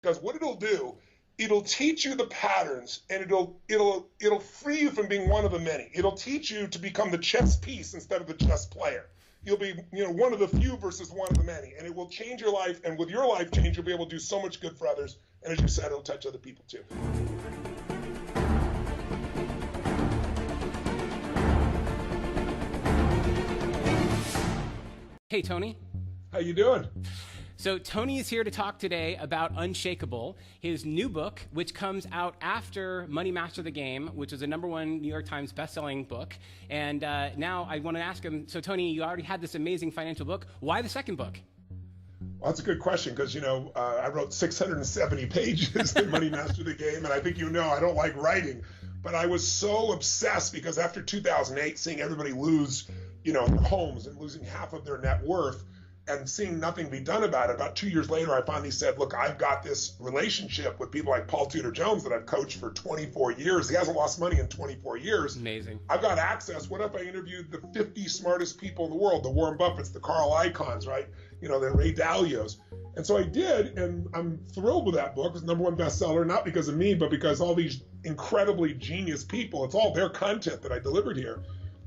Because what it'll do, it'll teach you the patterns, and it'll free you from being one of the many. It'll teach you to become the chess piece instead of the chess player. You'll be, one of the few versus one of the many, and it will change your life. And with your life change, you'll be able to do so much good for others. And as you said, it'll touch other people too. Hey, Tony. How you doing? So Tony is here to talk today about Unshakable, his new book, which comes out after Money Master the Game, which is a #1 New York Times bestselling book. And now I want to ask him, so Tony, you already had this amazing financial book. Why the second book? Well, that's a good question because, I wrote 670 pages in Money Master the Game, and I think I don't like writing. But I was so obsessed because after 2008, seeing everybody lose, their homes and losing half of their net worth, and seeing nothing be done about it, about 2 years later, I finally said, look, I've got this relationship with people like Paul Tudor Jones that I've coached for 24 years. He hasn't lost money in 24 years. Amazing. I've got access. What if I interviewed the 50 smartest people in the world, the Warren Buffetts, the Carl Icahns, right? The Ray Dalios. And so I did, and I'm thrilled with that book. It's #1 bestseller, not because of me, but because all these incredibly genius people, it's all their content that I delivered here.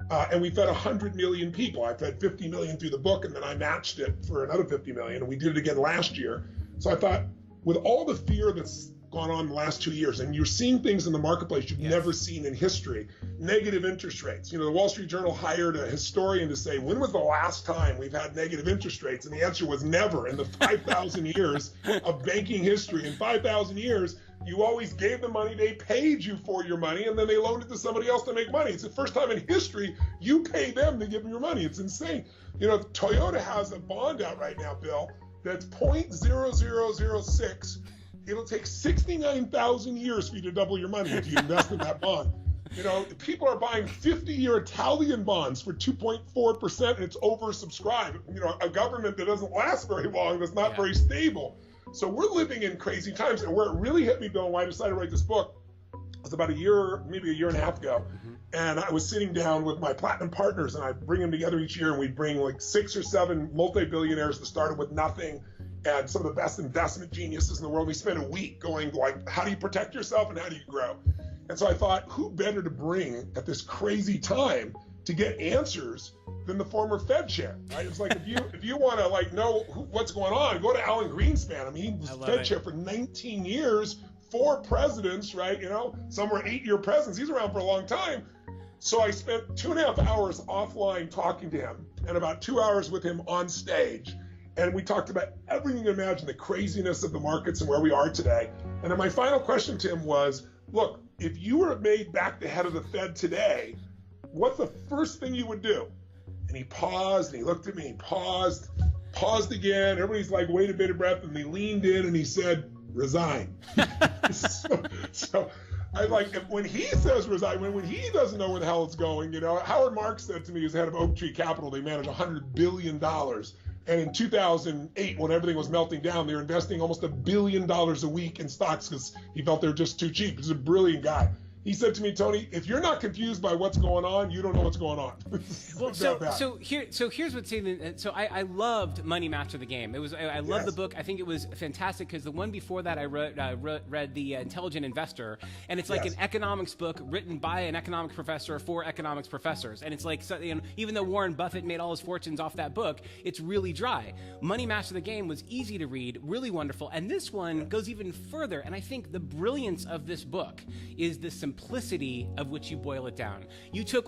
And we fed 100 million people. I fed 50 million through the book, and then I matched it for another 50 million, and we did it again last year. So I thought, with all the fear that's gone on the last 2 years, and you're seeing things in the marketplace you've never seen in history, negative interest rates. The Wall Street Journal hired a historian to say, when was the last time we've had negative interest rates? And the answer was never in the 5,000 years of banking history. In 5,000 years, you always gave them money, they paid you for your money, and then they loaned it to somebody else to make money. It's the first time in history you pay them to give them your money. It's insane. Toyota has a bond out right now, Bill, that's 0.0006. It'll take 69,000 years for you to double your money if you invest in that bond. People are buying 50-year Italian bonds for 2.4%, and it's oversubscribed. A government that doesn't last very long, that's not very stable. So we're living in crazy times, and where it really hit me, Bill, when I decided to write this book was about maybe a year and a half ago. And I was sitting down with my platinum partners, and I bring them together each year, and we bring like 6 or 7 multi-billionaires that started with nothing, and some of the best investment geniuses in the world. We spent a week going like, how do you protect yourself and how do you grow? And so I thought, who better to bring at this crazy time to get answers than the former Fed chair, right? It's like, if you want to know what's going on, go to Alan Greenspan. I mean, he was Fed chair for 19 years, 4 presidents, right? Some were 8-year presidents. He's around for a long time. So I spent 2.5 hours offline talking to him, and about 2 hours with him on stage. And we talked about everything you imagine, the craziness of the markets and where we are today. And then my final question to him was, look, if you were made back the head of the Fed today, what's the first thing you would do? And he paused, and he looked at me, paused again. Everybody's like, wait a bit of breath, and he leaned in and he said, resign. so I when he says resign, when he doesn't know where the hell it's going, Howard Marks said to me, as head of Oak Tree Capital, they manage $100 billion. And in 2008, when everything was melting down, they were investing almost $1 billion a week in stocks because he felt they were just too cheap. He's a brilliant guy. He said to me, Tony, if you're not confused by what's going on, you don't know what's going on. Well, here's what's even. So I loved Money Master the Game. I loved the book. I think it was fantastic because the one before that I read The Intelligent Investor, and it's like an economics book written by an economics professor for economics professors. And it's like, even though Warren Buffett made all his fortunes off that book, it's really dry. Money Master the Game was easy to read, really wonderful, and this one goes even further. And I think the brilliance of this book is the simplicity of which you boil it down.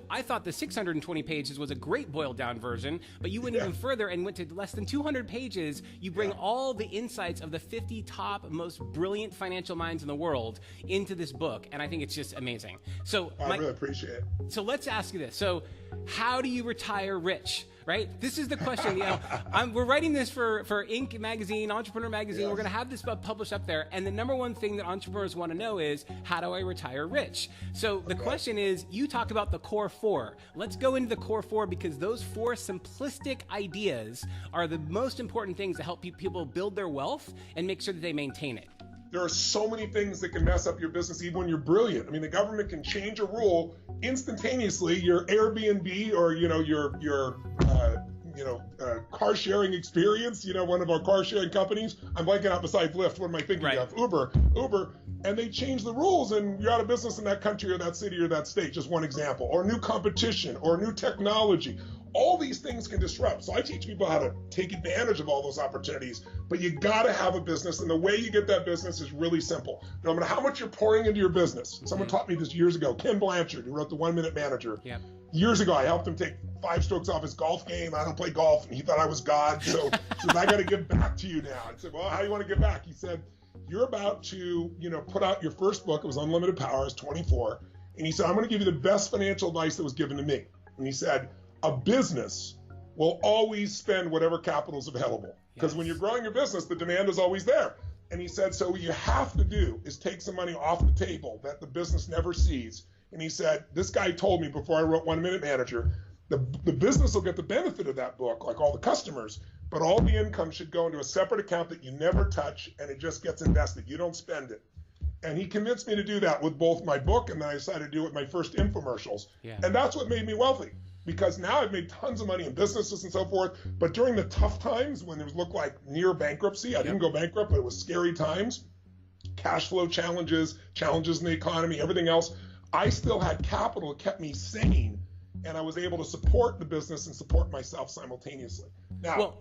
I thought the 620 pages was a great boiled down version, but you went even further and went to less than 200 pages. You bring all the insights of the 50 top most brilliant financial minds in the world into this book, and I think it's just amazing. So I really appreciate it. So let's ask you this. So how do you retire rich? Right? This is the question. We're writing this for Inc. magazine, Entrepreneur magazine. We're going to have this published up there. And the #1 thing that entrepreneurs want to know is, how do I retire rich? So the question is, you talked about the core 4. Let's go into the core 4 because those 4 simplistic ideas are the most important things to help people build their wealth and make sure that they maintain it. There are so many things that can mess up your business even when you're brilliant. I mean, the government can change a rule instantaneously. Your Airbnb or your car sharing experience, one of our car sharing companies. I'm blanking out besides Lyft. What am I thinking of? Uber. And they change the rules and you're out of business in that country or that city or that state. Just one example. Or new competition or new technology. All these things can disrupt. So I teach people how to take advantage of all those opportunities, but you got to have a business. And the way you get that business is really simple. No matter how much you're pouring into your business. Someone taught me this years ago, Ken Blanchard, who wrote the 1 Minute Manager. Yep. Years ago, I helped him take 5 strokes off his golf game. I don't play golf, and he thought I was God. So he said, I got to give back to you now. I said, well, how do you want to give back? He said, you're about to, put out your first book. It was Unlimited Power. I was 24. And he said, I'm going to give you the best financial advice that was given to me. And he said, a business will always spend whatever capital is available. Because when you're growing your business, the demand is always there. And he said, so what you have to do is take some money off the table that the business never sees. And he said, this guy told me before I wrote 1 Minute Manager, the business will get the benefit of that book, like all the customers, but all the income should go into a separate account that you never touch, and it just gets invested. You don't spend it. And he convinced me to do that with both my book, and then I decided to do it with my first infomercials. Yeah. And that's what made me wealthy, because now I've made tons of money in businesses and so forth. But during the tough times when it looked like near bankruptcy, I didn't go bankrupt, but it was scary times, cash flow challenges in the economy, everything else, I still had capital that kept me sane, and I was able to support the business and support myself simultaneously. Now,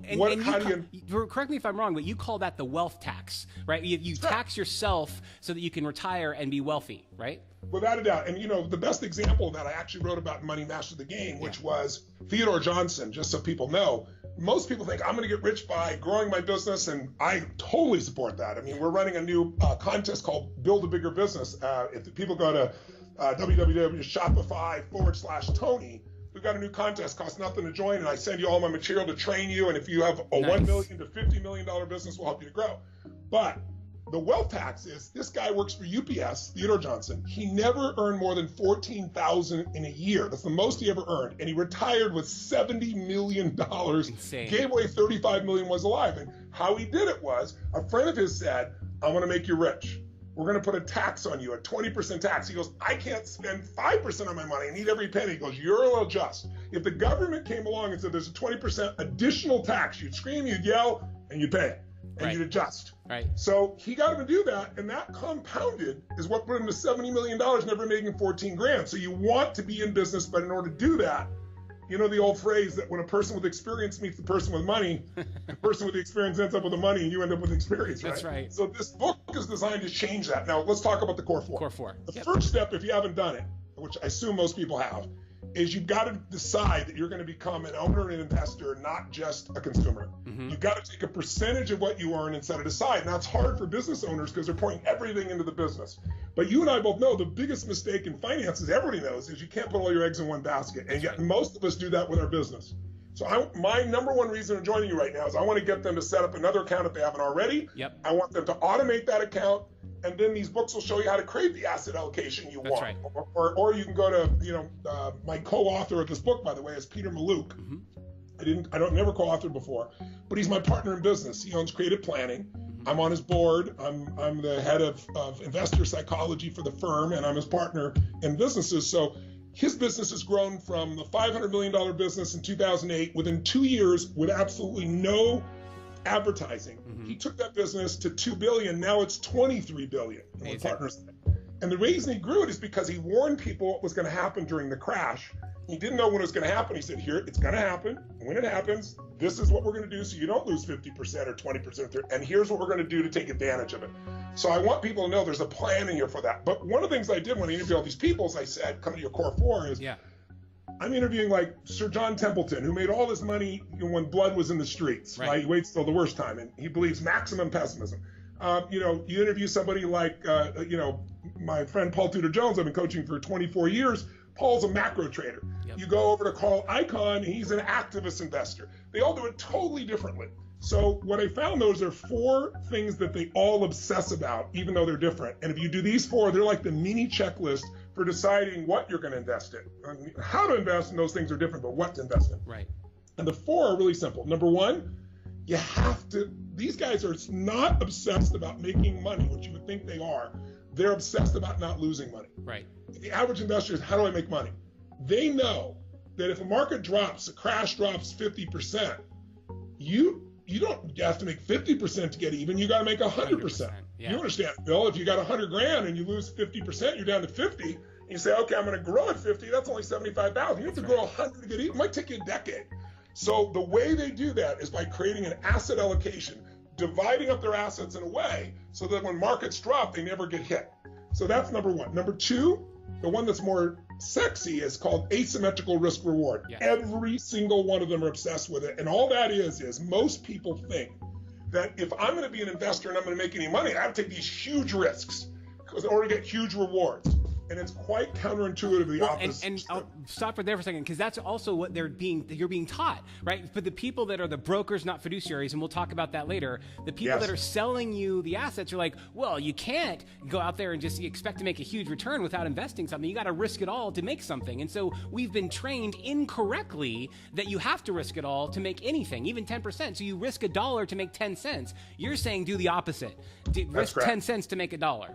correct me if I'm wrong, but you call that the wealth tax, right? You tax yourself so that you can retire and be wealthy, right? Without a doubt. And, the best example that I actually wrote about in Money Master the Game, which was Theodore Johnson, just so people know. Most people think I'm going to get rich by growing my business, and I totally support that. I mean, we're running a new contest called Build a Bigger Business. If people go to www.shopify.com/Tony, we've got a new contest, costs nothing to join, and I send you all my material to train you, and if you have a $1 million to $50 million business, we'll help you to grow. But the wealth tax is, this guy works for UPS, Theodore Johnson. He never earned more than $14,000 in a year. That's the most he ever earned, and he retired with $70 million. Insane. Gave away $35 million, was alive. And how he did it was, a friend of his said, I want to make you rich. We're going to put a tax on you, a 20% tax. He goes, I can't spend 5% of my money. I need every penny. He goes, you'll adjust. If the government came along and said there's a 20% additional tax, you'd scream, you'd yell, and you'd pay it, and you'd adjust. Right. So he got him to do that, and that compounded is what put him to $70 million, never making 14 grand. So you want to be in business, but in order to do that, the old phrase that when a person with experience meets the person with money, the person with the experience ends up with the money and you end up with experience, right? That's right. So this book is designed to change that. Now, let's talk about the core four. Core four. The first step, if you haven't done it, which I assume most people have, is you've got to decide that you're going to become an owner and an investor, not just a consumer. Mm-hmm. You've got to take a percentage of what you earn and set it aside. And that's hard for business owners because they're pouring everything into the business. But you and I both know the biggest mistake in finances, everybody knows, is you can't put all your eggs in one basket. And yet most of us do that with our business. So my number one reason I'm joining you right now is I want to get them to set up another account if they haven't already. Yep. I want them to automate that account. And then these books will show you how to create the asset allocation you want. Right. Or you can go to, my co-author of this book, by the way, is Peter Mallouk. Mm-hmm. I never co-authored before, but he's my partner in business. He owns Creative Planning. Mm-hmm. I'm on his board. I'm the head of investor psychology for the firm, and I'm his partner in businesses. So his business has grown from the $500 million business in 2008 within 2 years with absolutely no advertising. Mm-hmm. He took that business to $2 billion. Now it's $23 billion. And the reason he grew it is because he warned people what was going to happen during the crash. He didn't know when it was going to happen. He said, here, it's going to happen. And when it happens, this is what we're going to do so you don't lose 50% or 20%. And here's what we're going to do to take advantage of it. So I want people to know there's a plan in here for that. But one of the things I did when I interviewed all these people, as I said, come to your core four, is I'm interviewing like Sir John Templeton, who made all this money when blood was in the streets. Right? He waits till the worst time, and he believes maximum pessimism. You interview somebody like, my friend Paul Tudor Jones. I've been coaching for 24 years. Paul's a macro trader. Yep. You go over to Carl Icahn, he's an activist investor. They all do it totally differently. So what I found, though, is there are 4 things that they all obsess about, even though they're different. And if you do these 4, they're like the mini checklist for deciding what you're going to invest in. I mean, how to invest in those things are different, but what to invest in. Right. And the 4 are really simple. Number 1, you have to, these guys are not obsessed about making money, which you would think they are. They're obsessed about not losing money. Right. The average investor is, how do I make money? They know that if a market drops, a crash drops 50%, you don't have to make 50% to get even. You got to make 100%. Yeah. You understand, Bill? If you got 100 grand and you lose 50%, you're down to 50. And you say, okay, I'm going to grow at 50. That's only 75,000. You have to grow 100 to get even. It might take you a decade. So the way they do that is by creating an asset allocation, dividing up their assets in a way so that when markets drop, they never get hit. So that's number one. Number two, the one that's more sexy is called asymmetrical risk reward. Yeah. Every single one of them are obsessed with it. And all that is most people think that if I'm going to be an investor and I'm going to make any money, I have to take these huge risks in order to get huge rewards. And it's quite counterintuitive, the opposite. And I'll stop right there for a second, because that's also what you're being taught, right? But the people that are the brokers, not fiduciaries, and we'll talk about that later, the people that are selling you the assets are like, well, you can't go out there and just expect to make a huge return without investing something. You got to risk it all to make something. And so we've been trained incorrectly that you have to risk it all to make anything, even 10%. So you risk $1 to make 10 cents. You're saying do the opposite. Risk 10 cents to make $1.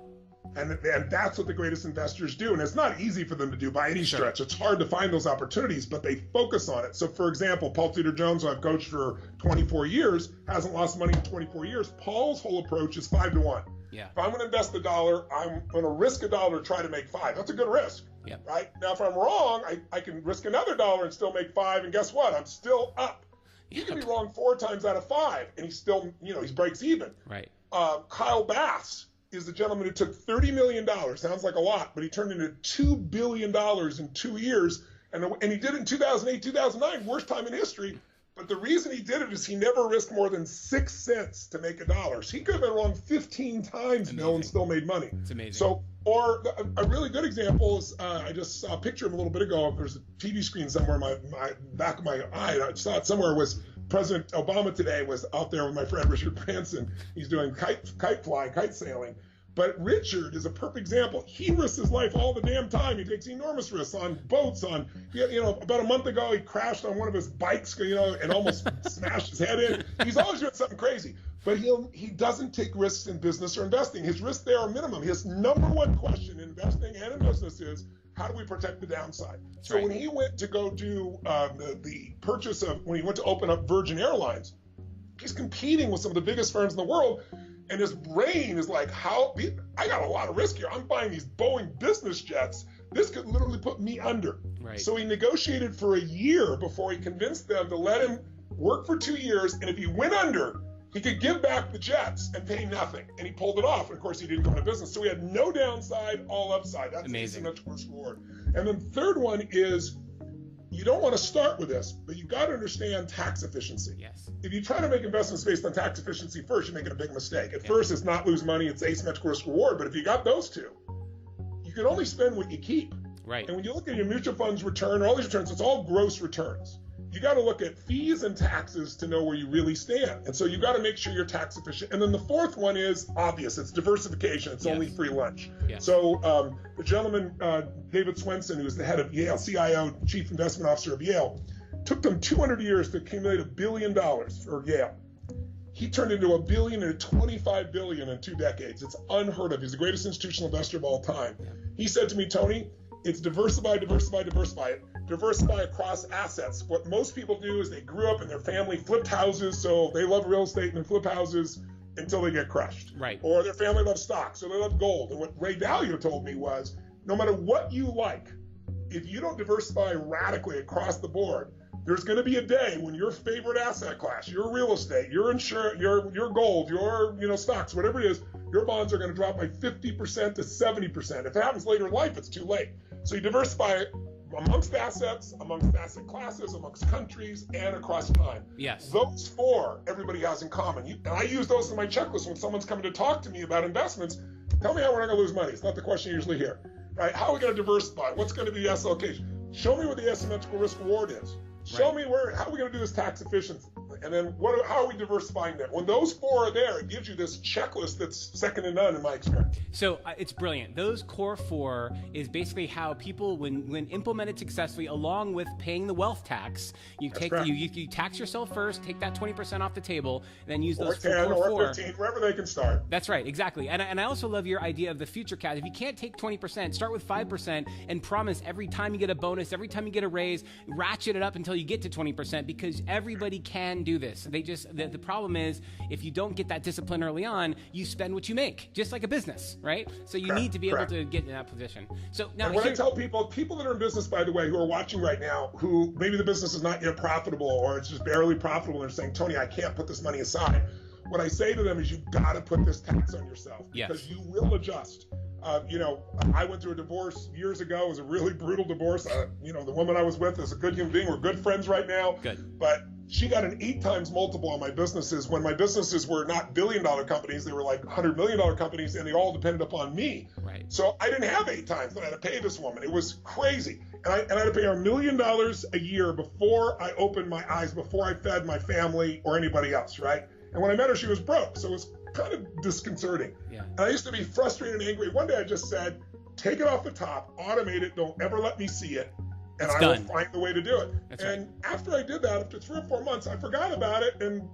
And that's what the greatest investors do. And it's not easy for them to do by any stretch. It's hard to find those opportunities, but they focus on it. So, for example, Paul Tudor Jones, who I've coached for 24 years, hasn't lost money in 24 years. Paul's whole approach is 5 to 1. Yeah. If I'm going to invest $1, I'm going to risk $1 to try to make 5. That's a good risk. Yep. Right? Now, if I'm wrong, I can risk another $1 and still make 5. And guess what? I'm still up. He can be wrong 4 times out of 5, and he's still, he breaks even. Right. Kyle Bass is the gentleman who took $30 million, sounds like a lot, but he turned into $2 billion in 2 years, and he did it in 2008, 2009, worst time in history. But the reason he did it is he never risked more than 6 cents to make $1. So he could have been wrong 15 times, Bill, and still made money. It's amazing. So, or a really good example is, I just saw a picture of him a little bit ago. There's a TV screen somewhere in my back of my eye. I saw it somewhere. Was President Obama today was out there with my friend Richard Branson. He's doing kite sailing. But Richard is a perfect example. He risks his life all the damn time. He takes enormous risks on boats. About a month ago, he crashed on one of his bikes, and almost smashed his head in. He's always doing something crazy. But he doesn't take risks in business or investing. His risks there are minimum. His number one question in investing and in business is, how do we protect the downside? That's right. When he went to go do the purchase when he went to open up Virgin Airlines, he's competing with some of the biggest firms in the world. And his brain is like, I got a lot of risk here. I'm buying these Boeing business jets. This could literally put me under. Right. So he negotiated for a year before he convinced them to let him work for 2 years. And if he went under, he could give back the jets and pay nothing. And he pulled it off. And of course, he didn't go into business. So he had no downside, all upside. That's amazing. That's a risk reward. And then the third one is, you don't want to start with this, but you got to understand tax efficiency. Yes. If you try to make investments based on tax efficiency first, you're making a big mistake. At first, it's not lose money, it's asymmetrical risk reward. But if you got those two, you can only spend what you keep. Right. And when you look at your mutual funds return, or all these returns, it's all gross returns. You got to look at fees and taxes to know where you really stand. And so you got to make sure you're tax efficient. And then the fourth one is obvious. It's diversification. It's only free lunch. Yes. So the gentleman, David Swenson, who's the head of Yale, CIO, Chief Investment Officer of Yale, took them 200 years to accumulate $1 billion for Yale. He turned into $1 billion and $25 billion in 2 decades. It's unheard of. He's the greatest institutional investor of all time. Yeah. He said to me, Tony, it's diversify. Diversify across assets. What most people do is they grew up and their family flipped houses, so they love real estate and they flip houses until they get crushed. Right. Or their family loves stocks, so they love gold. And what Ray Dalio told me was, no matter what you like, if you don't diversify radically across the board, there's going to be a day when your favorite asset class, your real estate, your insurance, your gold, your stocks, whatever it is, your bonds are going to drop by 50% to 70%. If it happens later in life, it's too late. So you diversify amongst assets, amongst asset classes, amongst countries, and across time. Yes. Those 4, everybody has in common. And I use those in my checklist when someone's coming to talk to me about investments. Tell me how we're not going to lose money. It's not the question you usually hear. Right? How are we going to diversify? What's going to be the asset allocation? Show me what the asymmetrical risk reward is. Show me how are we going to do this tax efficiency? Exactly. And then how are we diversifying that? When those four are there, it gives you this checklist that's second to none in my experience. So it's brilliant. Those core four is basically how people, when implemented successfully, along with paying the wealth tax, you tax yourself first, take that 20% off the table, and then use those 10 core or 15, wherever they can start. That's right, exactly. And I also love your idea of the future cash. If you can't take 20%, start with 5% and promise every time you get a bonus, every time you get a raise, ratchet it up until you get to 20%, because everybody can do this. The problem is, if you don't get that discipline early on, you spend what you make, just like a business, right? So you need to be able to get in that position. So now, I tell people that are in business, by the way, who are watching right now, who maybe the business is not yet profitable or it's just barely profitable, and they're saying, Tony, I can't put this money aside. What I say to them is, you've got to put this tax on yourself, because you will adjust. I went through a divorce years ago. It was a really brutal divorce. The woman I was with is a good human being. We're good friends right now. Good. But she got an 8 times multiple on my businesses when my businesses were not billion-dollar companies. They were like $100 million companies, and they all depended upon me. Right. So I didn't have 8 times that I had to pay this woman. It was crazy. And I had to pay her $1 million a year before I opened my eyes, before I fed my family or anybody else, right? And when I met her, she was broke. So it was kind of disconcerting. Yeah. And I used to be frustrated and angry. One day I just said, take it off the top, automate it, don't ever let me see it, and I will find the way to do it. And after I did that, after 3 or 4 months, I forgot about it. And,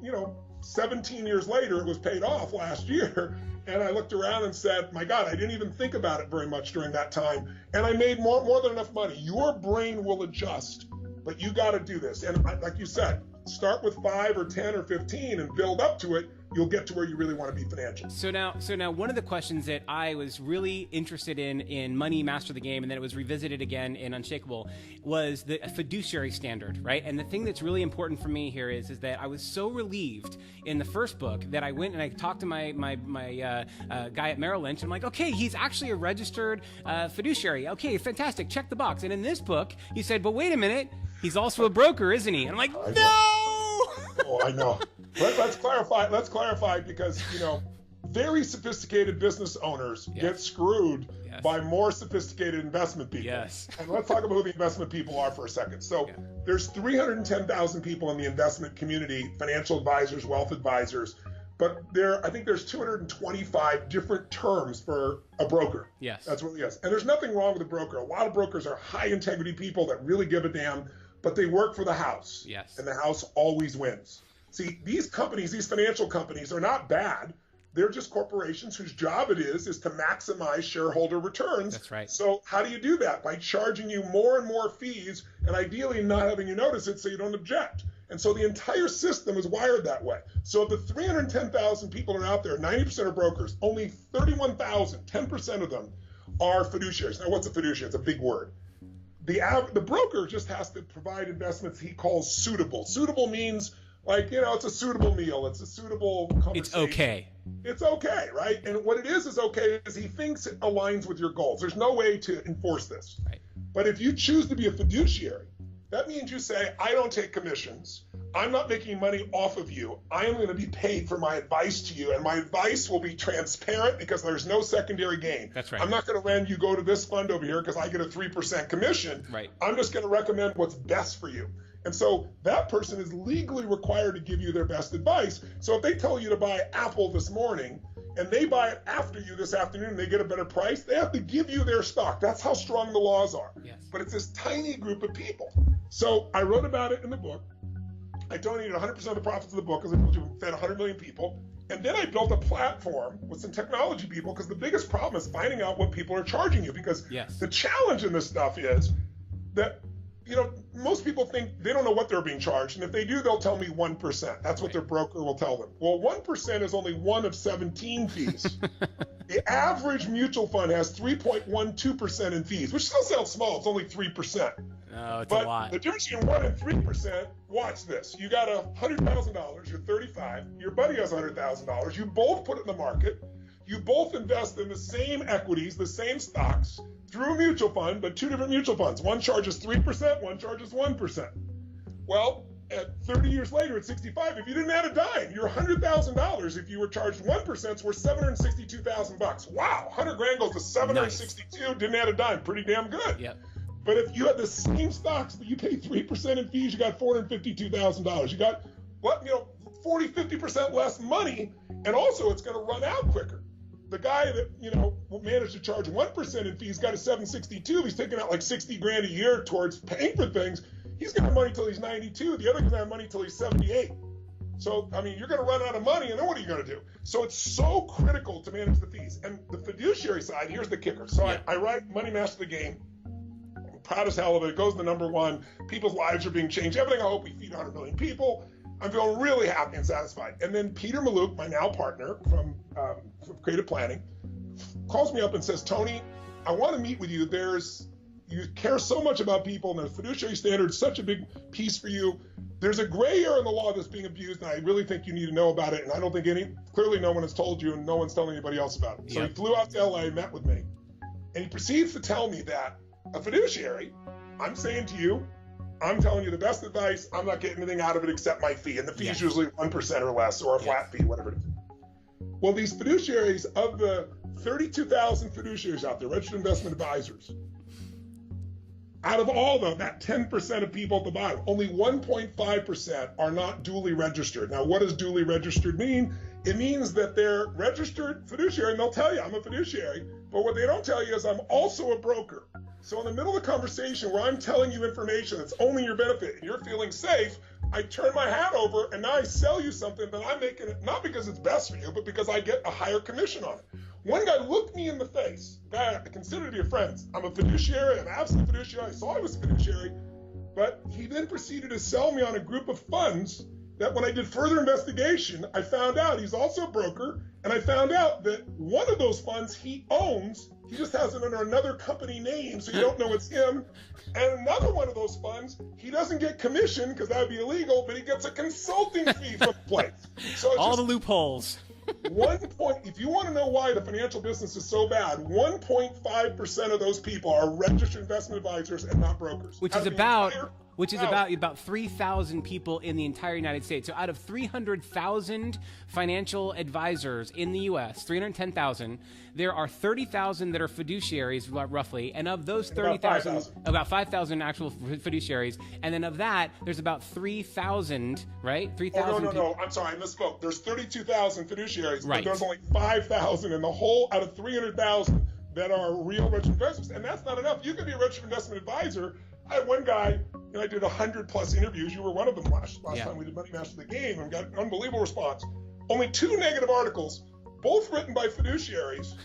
17 years later, it was paid off last year. And I looked around and said, my God, I didn't even think about it very much during that time. And I made more than enough money. Your brain will adjust, but you got to do this. And like you said, start with 5 or 10 or 15 and build up to it. You'll get to where you really want to be financially. So now one of the questions that I was really interested in Money Master the Game, and then it was revisited again in Unshakable, was the fiduciary standard, right? And the thing that's really important for me here is that I was so relieved in the first book that I went and I talked to my guy at Merrill Lynch. And I'm like, okay, he's actually a registered fiduciary. Okay, fantastic, check the box. And in this book, he said, but wait a minute, he's also a broker, isn't he? And I'm like, no! Oh, I know. Let's clarify because, very sophisticated business owners get screwed by more sophisticated investment people. Yes. And let's talk about who the investment people are for a second. So there's 310,000 people in the investment community, financial advisors, wealth advisors, but I think there's 225 different terms for a broker. Yes. That's what, yes. And there's nothing wrong with a broker. A lot of brokers are high integrity people that really give a damn, but they work for the house. Yes. And the house always wins. See, these companies, these financial companies are not bad. They're just corporations whose job it is to maximize shareholder returns. That's right. So how do you do that? By charging you more and more fees, and ideally not having you notice it so you don't object. And so the entire system is wired that way. So of the 310,000 people that are out there, 90% are brokers. Only 31,000, 10% of them, are fiduciaries. Now, what's a fiduciary? It's a big word. The broker just has to provide investments he calls suitable. Suitable means, it's a suitable meal. It's a suitable conversation. It's okay. It's okay, right? And what it is okay is he thinks it aligns with your goals. There's no way to enforce this. Right. But if you choose to be a fiduciary, that means you say, I don't take commissions. I'm not making money off of you. I am going to be paid for my advice to you, and my advice will be transparent because there's no secondary gain. That's right. I'm not going to lend you go to this fund over here because I get a 3% commission. Right. I'm just going to recommend what's best for you. And so that person is legally required to give you their best advice. So if they tell you to buy Apple this morning and they buy it after you this afternoon and they get a better price, they have to give you their stock. That's how strong the laws are. Yes. But it's this tiny group of people. So I wrote about it in the book. I donated 100% of the profits of the book because I told you we fed 100 million people. And then I built a platform with some technology people because the biggest problem is finding out what people are charging you, because the challenge in this stuff is that most people think they don't know what they're being charged. And if they do, they'll tell me 1%. That's what their broker will tell them. Well, 1% is only one of 17 fees. The average mutual fund has 3.12% in fees, which still sounds small. It's only 3%. No, it's but a lot. The difference between 1% and 3%, watch this. You got $100,000, you're 35, your buddy has $100,000, you both put it in the market, you both invest in the same equities, the same stocks, through a mutual fund, but two different mutual funds. One charges 3%, one charges 1%. Well, at 30 years later, at 65, if you didn't add a dime, your $100,000, if you were charged 1%, is worth $762,000. Wow, 100 grand goes to 762, nice. Didn't add a dime, pretty damn good. Yep. But if you had the same stocks, but you pay 3% in fees, you got $452,000. You got you know, 40, 50% less money, and also it's going to run out quicker. The guy that, you know, managed to charge 1% in fees got a 762. He's taking out like 60 grand a year towards paying for things. He's going to have money till he's 92. The other guy's going to have money till he's 78. So, I mean, you're going to run out of money, and then what are you going to do? So it's so critical to manage the fees. And the fiduciary side, here's the kicker. So I write Money Master the Game. I'm proud as hell of it. It goes to #1. People's lives are being changed. Everything I hope we feed 100 million people. I'm feeling really happy and satisfied. And then Peter Mallouk, my now partner from Creative Planning, calls me up and says, Tony, I want to meet with you. You care so much about people, and the fiduciary standard is such a big piece for you. There's a gray area in the law that's being abused, and I really think you need to know about it. And I don't think clearly no one has told you, and no one's telling anybody else about it. So he flew out to LA, met with me, and he proceeds to tell me that a fiduciary, I'm saying to you, I'm telling you the best advice, I'm not getting anything out of it except my fee. And the fee is usually 1% or less, or a flat fee, whatever it is. Well, these fiduciaries, of the 32,000 fiduciaries out there, registered investment advisors, out of all of them, that 10% of people at the bottom, only 1.5% are not duly registered. Now, what does duly registered mean? It means that they're registered fiduciary, and they'll tell you, I'm a fiduciary, but what they don't tell you is I'm also a broker. So in the middle of the conversation where I'm telling you information that's only your benefit and you're feeling safe, I turn my hat over and now I sell you something that I'm making it not because it's best for you, but because I get a higher commission on it. One guy looked me in the face, guy I consider to be a friend. I'm a fiduciary, I'm absolutely fiduciary. I saw I was a fiduciary, but he then proceeded to sell me on a group of funds that when I did further investigation, I found out he's also a broker, and I found out that one of those funds he owns, he just has it under another company name, so you don't know it's him. And another one of those funds, he doesn't get commission because that would be illegal, but he gets a consulting fee from the place. So it's all the loopholes. If you want to know why the financial business is so bad, 1.5% of those people are registered investment advisors and not brokers. Which is about 3,000 people in the entire United States. So out of 300,000 financial advisors in the U.S., 310,000, there are 30,000 that are fiduciaries, roughly. And of those 30,000, about 5,000 actual fiduciaries. And then of that, there's about 3,000, right? 3,000. No. I'm sorry, I misspoke. There's 32,000 fiduciaries, right. But there's only 5,000 in the whole out of 300,000 that are real registered investors. And that's not enough. You can be a registered investment advisor. I had one guy, and I did 100+ interviews. You were one of them last time we did Money Master the Game, and got an unbelievable response. Only 2 negative articles, both written by fiduciaries,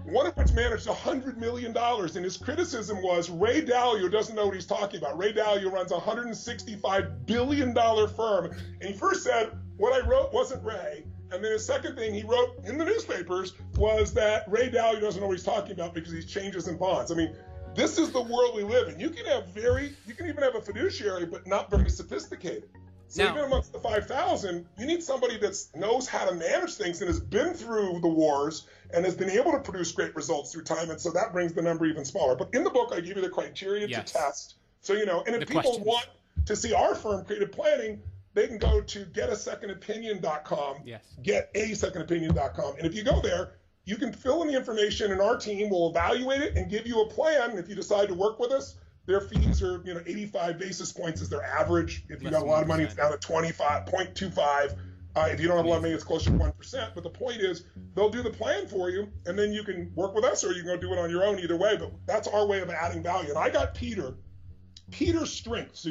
one of which managed $100 million. And his criticism was Ray Dalio doesn't know what he's talking about. Ray Dalio runs a $165 billion firm. And he first said, what I wrote wasn't Ray. And then the second thing he wrote in the newspapers was that Ray Dalio doesn't know what he's talking about because he changes in bonds. I mean, this is the world we live in. You can even have a fiduciary, but not very sophisticated. So even amongst the 5,000, you need somebody that knows how to manage things and has been through the wars and has been able to produce great results through time. And so that brings the number even smaller. But in the book, I give you the criteria to test. So, and if people want to see our firm, Creative Planning, they can go to getasecondopinion.com, getasecondopinion.com. And if you go there, you can fill in the information, and our team will evaluate it and give you a plan. If you decide to work with us, their fees are 85 basis points is their average. If you got a lot of money, it's down to 25.25. If you don't have a lot of money, it's closer to 1%. But the point is, they'll do the plan for you, and then you can work with us, or you can go do it on your own. Either way, but that's our way of adding value. And I got Peter. Peter's strength, so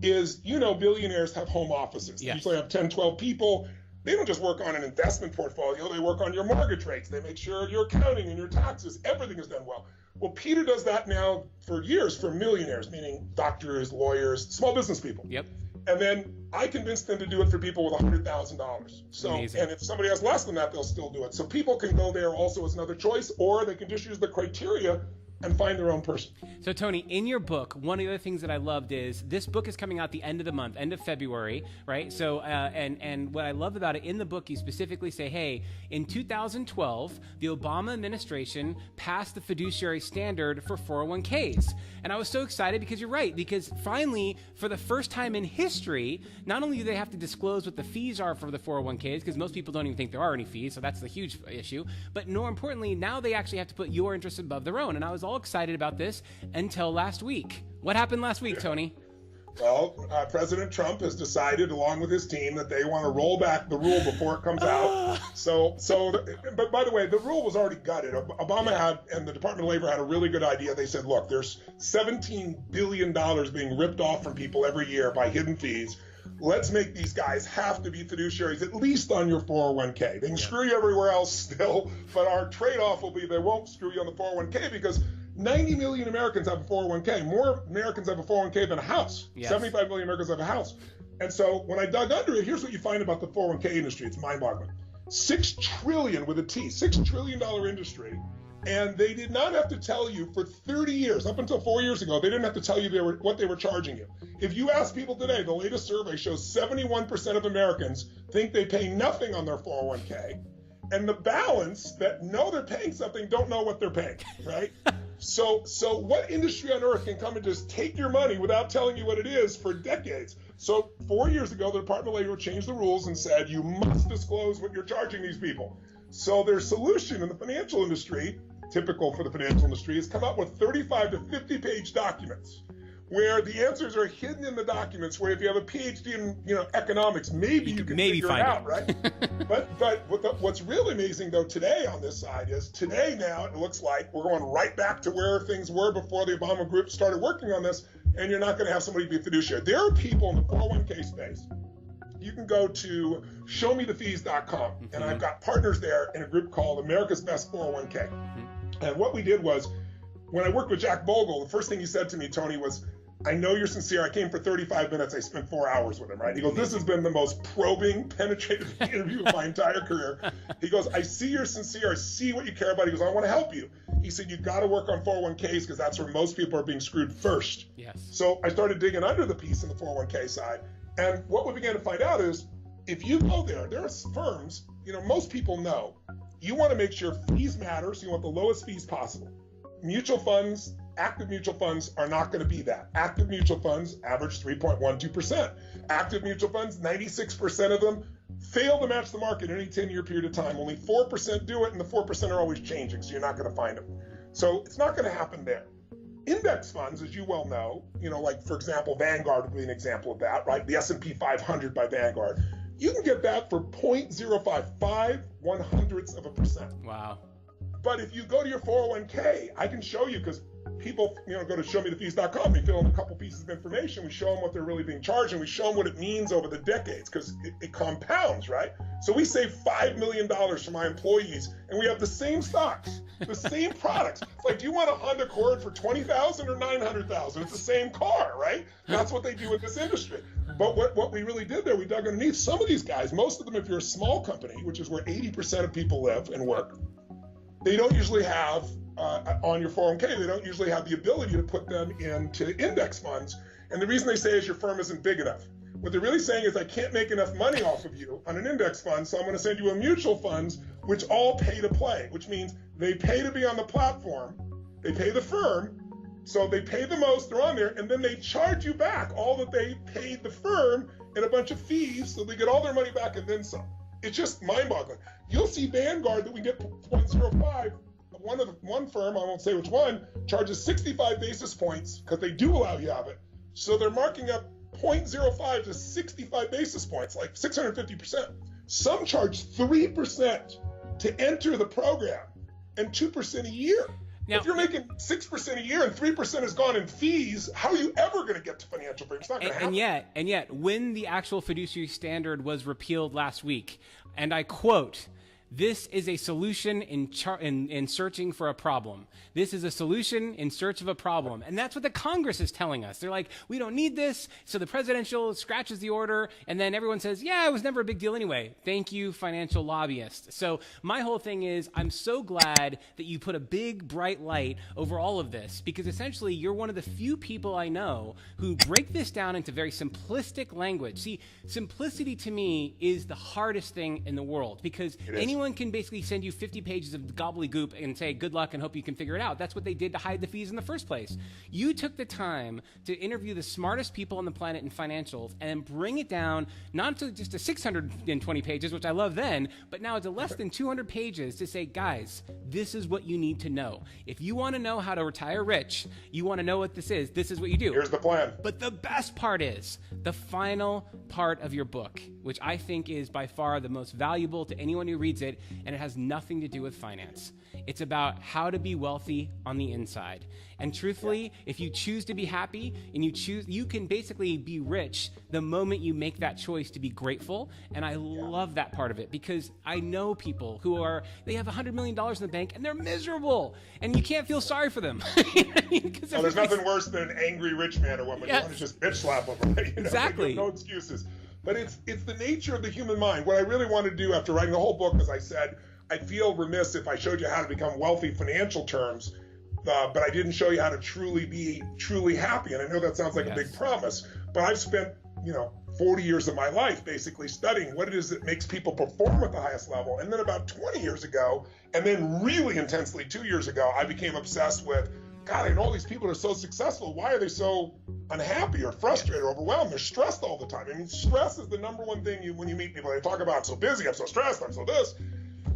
is billionaires have home offices. They usually have 10, 12 people. They don't just work on an investment portfolio. They work on your mortgage rates. They make sure your accounting and your taxes, everything is done well. Well, Peter does that now for years for millionaires, meaning doctors, lawyers, small business people. Yep. And then I convince them to do it for people with $100,000. So, amazing. And if somebody has less than that, they'll still do it. So people can go there also as another choice, or they can just use the criteria and find their own person. So Tony, in your book, one of the other things that I loved is this book is coming out the end of the month, end of February, right? So, and what I love about it, in the book, you specifically say, hey, in 2012, the Obama administration passed the fiduciary standard for 401ks. And I was so excited because you're right, because finally, for the first time in history, not only do they have to disclose what the fees are for the 401ks, because most people don't even think there are any fees, so that's the huge issue, but more importantly, now they actually have to put your interests above their own. And I was all excited about this until last week. What happened last week, Tony? Well, President Trump has decided, along with his team, that they want to roll back the rule before it comes out. But by the way, the rule was already gutted. Obama had, and the Department of Labor had a really good idea. They said, look, there's $17 billion being ripped off from people every year by hidden fees. Let's make these guys have to be fiduciaries, at least on your 401k. They can screw you everywhere else still, but our trade-off will be they won't screw you on the 401k because 90 million Americans have a 401k. More Americans have a 401k than a house. Yes. 75 million Americans have a house. And so when I dug under it, here's what you find about the 401k industry. It's mind-boggling. $6 trillion with a T, $6 trillion industry. And they did not have to tell you for 30 years, up until 4 years ago, they didn't have to tell you what they were charging you. If you ask people today, the latest survey shows 71% of Americans think they pay nothing on their 401k. And the balance that know they're paying something don't know what they're paying, right? So what industry on earth can come and just take your money without telling you what it is for decades? So 4 years ago, the Department of Labor changed the rules and said, you must disclose what you're charging these people. So their solution in the financial industry, typical for the financial industry, is come up with 35 to 50-page documents where the answers are hidden in the documents, where if you have a PhD in economics, maybe you can figure it out, right? But what's really amazing, though, today on this side is today now it looks like we're going right back to where things were before the Obama group started working on this, and you're not going to have somebody be a fiduciary. There are people in the 401k space. You can go to showmethefees.com, and I've got partners there in a group called America's Best 401k. And what we did was, when I worked with Jack Bogle, the first thing he said to me, Tony, was, I know you're sincere. I came for 35 minutes. I spent 4 hours with him, right? He goes, this has been the most probing, penetrative interview of my entire career. He goes, I see you're sincere. I see what you care about. He goes, I want to help you. He said, you've got to work on 401ks because that's where most people are being screwed first. Yes. So I started digging under the piece in the 401k side. And what we began to find out is, if you go there are firms, most people know, you want to make sure fees matter, so you want the lowest fees possible. Mutual funds, active mutual funds are not going to be that. Active mutual funds average 3.12%. Active mutual funds, 96% of them fail to match the market in any 10-year period of time. Only 4% do it, and the 4% are always changing, so you're not going to find them. So it's not going to happen there. Index funds, as you well know, like, for example, Vanguard would be an example of that, right? The S&P 500 by Vanguard. You can get that for 0.055 1/100%. Wow. But if you go to your 401k, I can show you, because people, go to showmethefees.com, they fill in a couple pieces of information, we show them what they're really being charged, and we show them what it means over the decades, because it compounds, right? So we save $5 million for my employees, and we have the same stocks, the same products. It's like, do you want a Honda Accord for $20,000 or $900,000? It's the same car, right? That's what they do in this industry. But what we really did there, we dug underneath. Some of these guys, most of them, if you're a small company, which is where 80% of people live and work, they don't usually have, on your 401k, they don't usually have the ability to put them into index funds. And the reason they say is your firm isn't big enough. What they're really saying is, I can't make enough money off of you on an index fund, so I'm going to send you a mutual funds, which all pay to play, which means they pay to be on the platform, they pay the firm, so they pay the most, they're on there, and then they charge you back all that they paid the firm and a bunch of fees, so they get all their money back and then some. It's just mind-boggling. You'll see Vanguard that we get 0.05. One firm, I won't say which one, charges 65 basis points because they do allow you to have it. So they're marking up 0.05 to 65 basis points, like 650%. Some charge 3% to enter the program and 2% a year. Now, if you're making 6% a year and 3% is gone in fees, how are you ever going to get to financial freedom? It's not going to happen. And yet, when the actual fiduciary standard was repealed last week, and I quote, "This is a solution in searching for a problem. This is a solution in search of a problem." And that's what the Congress is telling us. They're like, we don't need this. So the presidential scratches the order, and then everyone says, yeah, it was never a big deal anyway. Thank you, financial lobbyists. So my whole thing is, I'm so glad that you put a big, bright light over all of this, because essentially you're one of the few people I know who break this down into very simplistic language. See, simplicity to me is the hardest thing in the world, because anyone anyone can basically send you 50 pages of gobbledygook and say good luck and hope you can figure it out. That's what they did to hide the fees in the first place. You took the time to interview the smartest people on the planet in financials and bring it down not to just to 620 pages, which I love then, but now to less than 200 pages to say, guys, this is what you need to know. If you want to know how to retire rich, you want to know what this is what you do. Here's the plan. But the best part is the final part of your book, which I think is by far the most valuable to anyone who reads it, and it has nothing to do with finance. It's about how to be wealthy on the inside. And truthfully, if you choose to be happy and you can basically be rich the moment you make that choice to be grateful. And I love that part of it, because I know people who they have $100 million in the bank and they're miserable, and you can't feel sorry for them. Well, there's nothing worse than an angry rich man or woman. You want to just bitch slap them, right? Exactly. No excuses. But it's the nature of the human mind. What I really wanted to do after writing the whole book, as I said, I feel remiss if I showed you how to become wealthy in financial terms, but I didn't show you how to be truly happy. And I know that sounds like a big promise, but I've spent 40 years of my life basically studying what it is that makes people perform at the highest level. And then about 20 years ago, and then really intensely 2 years ago, I became obsessed with, God, I know all these people are so successful. Why are they so unhappy or frustrated or overwhelmed? They're stressed all the time. I mean, stress is the number one thing when you meet people. They talk about, I'm so busy, I'm so stressed, I'm so this.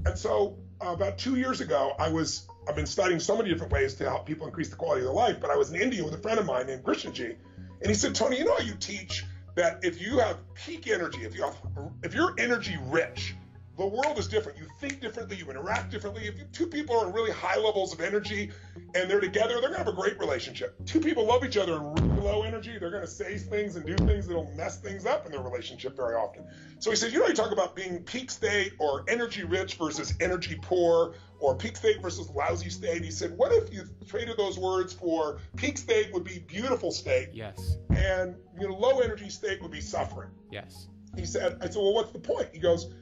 And so about 2 years ago, I've been studying so many different ways to help people increase the quality of their life, but I was in India with a friend of mine named Christian G. And he said, Tony, you know how you teach that if you have peak energy, if you're energy rich, the world is different. You think differently, you interact differently. If two people are in really high levels of energy and they're together, they're going to have a great relationship. Two people love each other in really low energy, they're going to say things and do things that'll mess things up in their relationship very often. So he said, you talk about being peak state or energy rich versus energy poor, or peak state versus lousy state. He said, what if you traded those words for peak state would be beautiful state, yes, and low energy state would be suffering. Yes. I said, well, what's the point? He goes,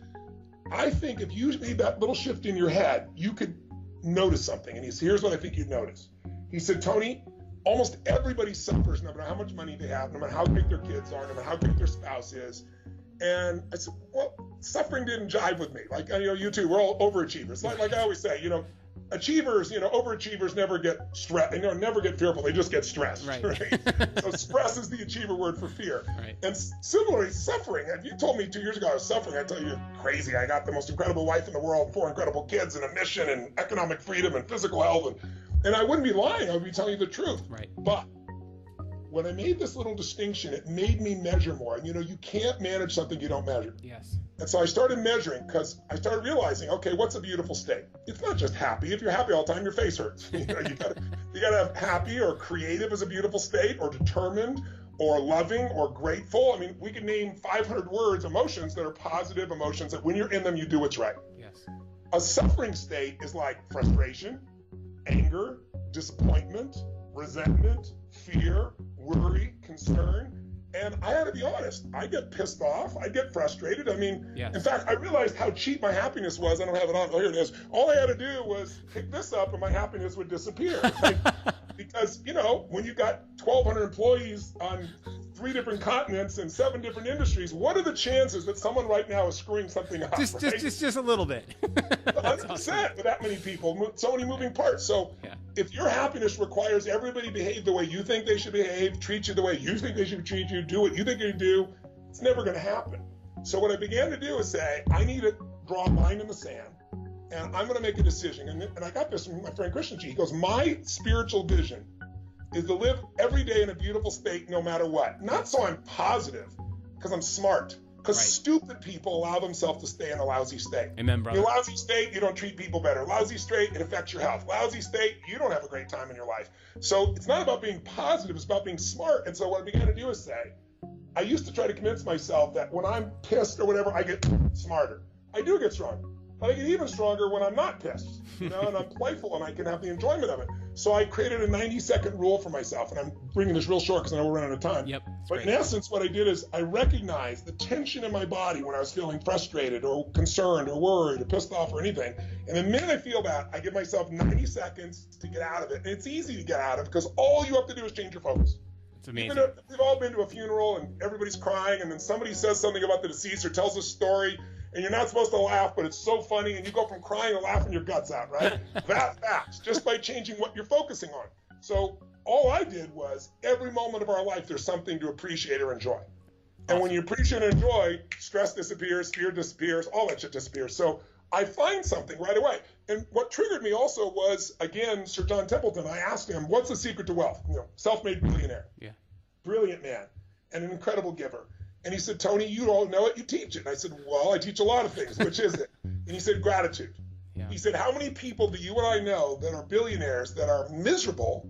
I think if you made that little shift in your head, you could notice something. And he said, here's what I think you'd notice. He said, Tony, almost everybody suffers no matter how much money they have, no matter how big their kids are, no matter how big their spouse is. And I said, well, suffering didn't jive with me. Like, you too, we're all overachievers. Like I always say, achievers, overachievers never get stressed, never get fearful. They just get stressed. Right. So stress is the achiever word for fear. Right. And similarly, suffering. If you told me 2 years ago I was suffering, I'd tell you, you're crazy. I got the most incredible wife in the world, 4 incredible kids, and a mission, and economic freedom, and physical health. And I wouldn't be lying. I would be telling you the truth. Right. But when I made this little distinction, it made me measure more. And you can't manage something you don't measure. Yes. And so I started measuring, because I started realizing, okay, what's a beautiful state? It's not just happy. If you're happy all the time, your face hurts. You gotta have happy or creative as a beautiful state, or determined, or loving, or grateful. I mean, we could name 500 words, emotions that are positive emotions that when you're in them, you do what's right. Yes. A suffering state is like frustration, anger, disappointment, resentment, fear, worry, concern. And I had to be honest, I get pissed off, I get frustrated. I mean, yes. In fact, I realized how cheap my happiness was. I don't have it on. Oh, here it is. All I had to do was pick this up and my happiness would disappear. Because, when you got 1,200 employees on 3 different continents and 7 different industries, what are the chances that someone right now is screwing something up? Just a little bit. 100% awesome. With that many people, so many moving parts. So if your happiness requires everybody behave the way you think they should behave, treat you the way you think they should treat you, do what you think you do, it's never going to happen. So what I began to do is say, I need to draw a line in the sand, and I'm going to make a decision. And I got this from my friend Christian G. He goes, my spiritual vision is to live every day in a beautiful state no matter what. Not so I'm positive, because I'm smart. Because stupid people allow themselves to stay in a lousy state. Amen, brother. In a lousy state, you don't treat people better. Lousy state, it affects your health. Lousy state, you don't have a great time in your life. So it's not about being positive, it's about being smart. And so what I began to do is say, I used to try to convince myself that when I'm pissed or whatever, I get smarter. I do get stronger. But I get even stronger when I'm not pissed, and I'm playful and I can have the enjoyment of it. So I created a 90-second rule for myself, and I'm bringing this real short because I know we're running out of time. Yep. But in essence, what I did is I recognized the tension in my body when I was feeling frustrated or concerned or worried or pissed off or anything. And the minute I feel that, I give myself 90 seconds to get out of it. And it's easy to get out of because all you have to do is change your focus. It's amazing. We've all been to a funeral and everybody's crying, and then somebody says something about the deceased or tells a story, and you're not supposed to laugh, but it's so funny, and you go from crying to laughing your guts out, right? That fast, just by changing what you're focusing on. So all I did was, every moment of our life, there's something to appreciate or enjoy. And when you appreciate and enjoy, stress disappears, fear disappears, all that shit disappears. So I find something right away. And what triggered me also was, again, Sir John Templeton. I asked him, what's the secret to wealth? Self-made billionaire. Yeah. Brilliant man and an incredible giver. And he said, Tony, you don't know it, you teach it. And I said, well, I teach a lot of things. Which is it? And he said, gratitude. Yeah. He said, how many people do you and I know that are billionaires that are miserable?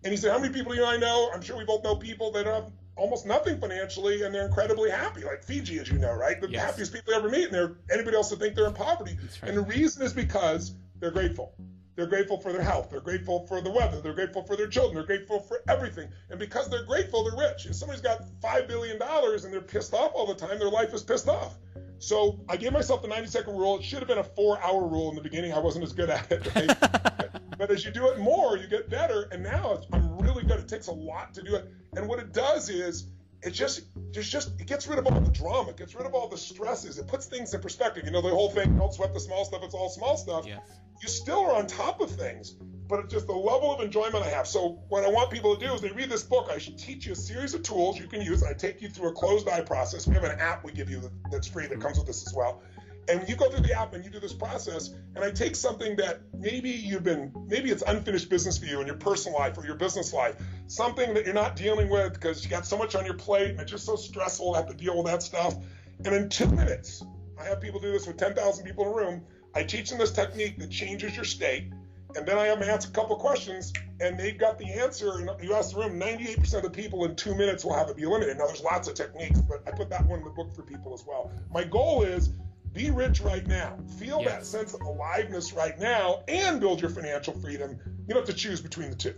And he said, how many people do you and I know? I'm sure we both know people that have almost nothing financially, and they're incredibly happy, like Fiji, as you know, right? The happiest people you ever meet, and anybody else would think they're in poverty. Right. And the reason is because they're grateful. They're grateful for their health. They're grateful for the weather. They're grateful for their children. They're grateful for everything. And because they're grateful, they're rich. If somebody's got $5 billion and they're pissed off all the time, their life is pissed off. So I gave myself the 90-second rule. It should have been a 4-hour rule in the beginning. I wasn't as good at it. Right? But as you do it more, you get better. And now I'm really good. It takes a lot to do it. And what it does is, it gets rid of all the drama. It gets rid of all the stresses. It puts things in perspective. The whole thing, don't sweat the small stuff, it's all small stuff. Yes. You still are on top of things, but it's just the level of enjoyment I have. So what I want people to do is they read this book. I should teach you a series of tools you can use. I take you through a closed eye process. We have an app we give you that's free that comes with this as well. And you go through the app and you do this process, and I take something that maybe it's unfinished business for you in your personal life or your business life, something that you're not dealing with because you got so much on your plate and it's just so stressful to have to deal with that stuff. And in 2 minutes, I have people do this with 10,000 people in a room. I teach them this technique that changes your state, and then I have them answer a couple questions, and they've got the answer. And you ask the room, 98% of the people in 2 minutes will have it be eliminated. Now, there's lots of techniques, but I put that one in the book for people as well. My goal is, be rich right now. Feel that sense of aliveness right now and build your financial freedom. You don't have to choose between the two.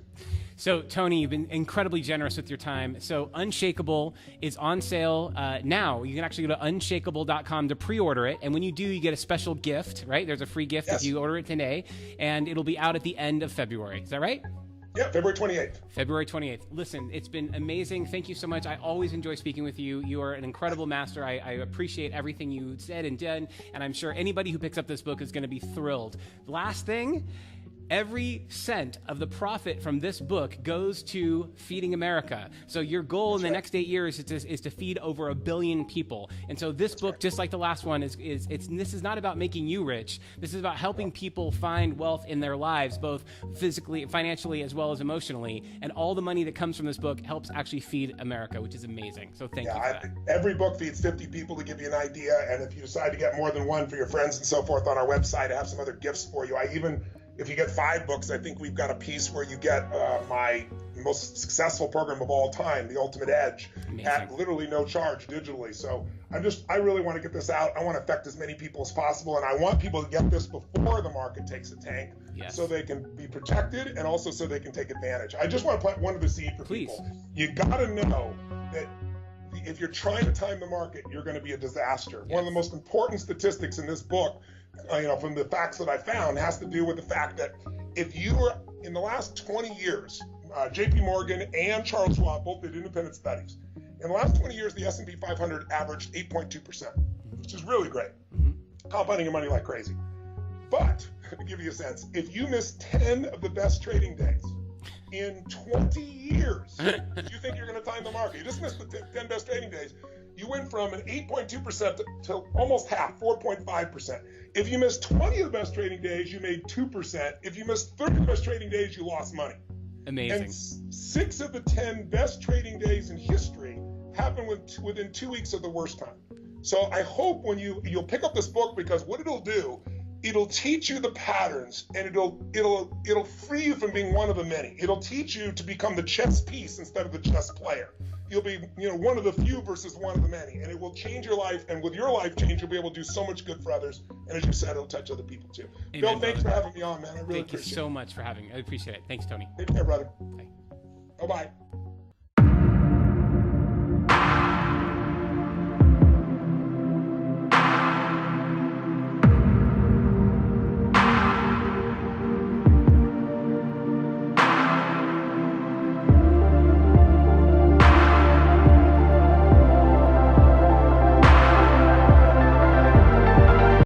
So, Tony, you've been incredibly generous with your time. So, Unshakable is on sale now. You can actually go to unshakable.com to pre-order it. And when you do, you get a special gift, right? There's a free gift if you order it today. And it'll be out at the end of February. Is that right? Yeah, February 28th. February 28th. Listen, it's been amazing. Thank you so much. I always enjoy speaking with you. You are an incredible master. I appreciate everything you said and done, and I'm sure anybody who picks up this book is going to be thrilled. Last thing, every cent of the profit from this book goes to feeding America. So your goal in the next 8 years is to feed over 1 billion people. And so this book, just like the last one, this is not about making you rich. This is about helping people find wealth in their lives, both physically, financially, as well as emotionally. And all the money that comes from this book helps actually feed America, which is amazing. So thank you for that. Every book feeds 50 people, to give you an idea. And if you decide to get more than one for your friends and so forth, on our website, I have some other gifts for you. If you get 5 books, I think we've got a piece where you get my most successful program of all time, The Ultimate Edge, at literally no charge digitally. So I really want to get this out. I want to affect as many people as possible, and I want people to get this before the market takes a tank, so they can be protected and also so they can take advantage. I just want to plant one other seed for people. You got to know that if you're trying to time the market, you're going to be a disaster. One of the most important statistics in this book, from the facts that I found, has to do with the fact that if you were in the last 20 years, JP Morgan and Charles Schwab both did independent studies. In the last 20 years, the S&P 500 averaged 8.2%, which is really great. Compounding your money like crazy. But, to give you a sense, if you miss 10 of the best trading days in 20 years, you think you're going to time the market. You just missed the 10 best trading days. You went from an 8.2% to almost half, 4.5%. If you missed 20 of the best trading days, you made 2%. If you missed 30 of the best trading days, you lost money. Amazing. And 6 of the 10 best trading days in history happened within 2 weeks of the worst time. So I hope when you'll pick up this book, because what it'll do, it'll teach you the patterns, and it'll free you from being one of the many. It'll teach you to become the chess piece instead of the chess player. You'll be, one of the few versus one of the many, and it will change your life. And with your life change, you'll be able to do so much good for others. And as you said, it'll touch other people too. Amen, Bill, thanks for having me on, man. I really appreciate it. Thank you so much for having me. I appreciate it. Thanks, Tony. Take care, brother. Bye. Bye-bye.